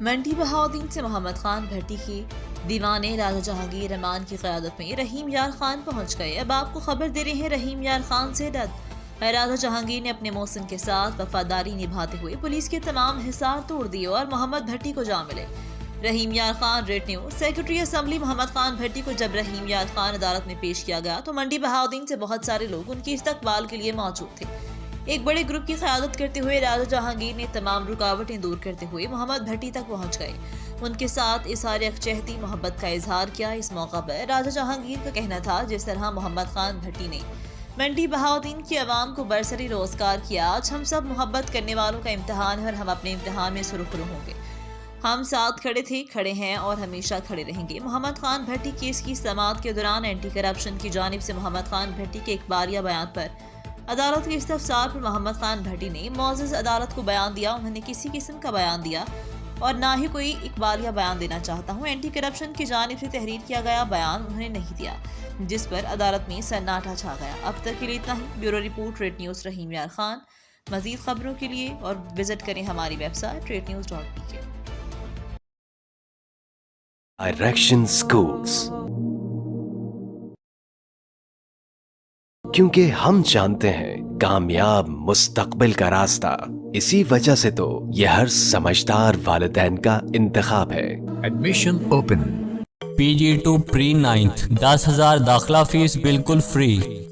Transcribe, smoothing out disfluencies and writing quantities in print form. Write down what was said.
منڈی بہاؤدین سے محمد خان بھٹی کی دیوانے راجہ جہانگیر رحمان کی قیادت میں رحیم یار خان پہنچ گئے۔ اب آپ کو خبر دے رہے ہیں رحیم یار خان سے راجہ جہانگیر نے اپنے محسن کے ساتھ وفاداری نبھاتے ہوئے پولیس کے تمام حصار توڑ دیے اور محمد بھٹی کو جا ملے۔ Rahim Yar Khan red news. Secretary assembly Muhammad Khan Bhatti کو جب رحیم یار خان عدالت میں پیش کیا گیا تو منڈی بہاؤدین سے بہت سارے لوگ ان کی استقبال کے لیے موجود تھے۔ ایک بڑے گروپ کی قیادت کرتے ہوئے راجہ جہانگیر نے تمام رکاوٹیں دور کرتے ہوئے محمد بھٹی تک پہنچ گئے، ان کے ساتھ اظہار یکجہتی محبت کا اظہار کیا۔ اس موقع پر راجہ جہانگیر کا کہنا تھا جس طرح محمد خان بھٹی نے منڈی بہاؤدین کی عوام کو برسری روزگار کیا، آج ہم سب محبت کرنے والوں کا امتحان ہے اور ہم اپنے امتحان میں سرخرو ہوں گے۔ ہم ساتھ کھڑے تھے، کھڑے ہیں اور ہمیشہ کھڑے رہیں گے۔ محمد خان بھٹی کیس کی سماعت کے دوران اینٹی کرپشن کی جانب سے محمد خان بھٹی کے اخباریہ بیان پر عدالت کے استفسار پر محمد خان بھٹی نے معزز عدالت کو بیان دیا، انہوں نے کسی قسم کا بیان دیا اور نہ ہی کوئی اخباریہ بیان دینا چاہتا ہوں۔ اینٹی کرپشن کی جانب سے تحریر کیا گیا بیان انہوں نے نہیں دیا، جس پر عدالت میں سناٹا چھا گیا۔ اب تک کے لیے اتنا ہی۔ بیورو رپورٹ، ریڈ نیوز، رحیم یار خان۔ مزید خبروں کے لیے اور وزٹ کریں ہماری web site rednews.pk۔ Direction schools, کیونکہ ہم جانتے ہیں کامیاب مستقبل کا راستہ، اسی وجہ سے تو یہ ہر سمجھدار والدین کا انتخاب ہے۔ Admission open. PG2 پری 9th 10,000 داخلہ فیس بالکل فری۔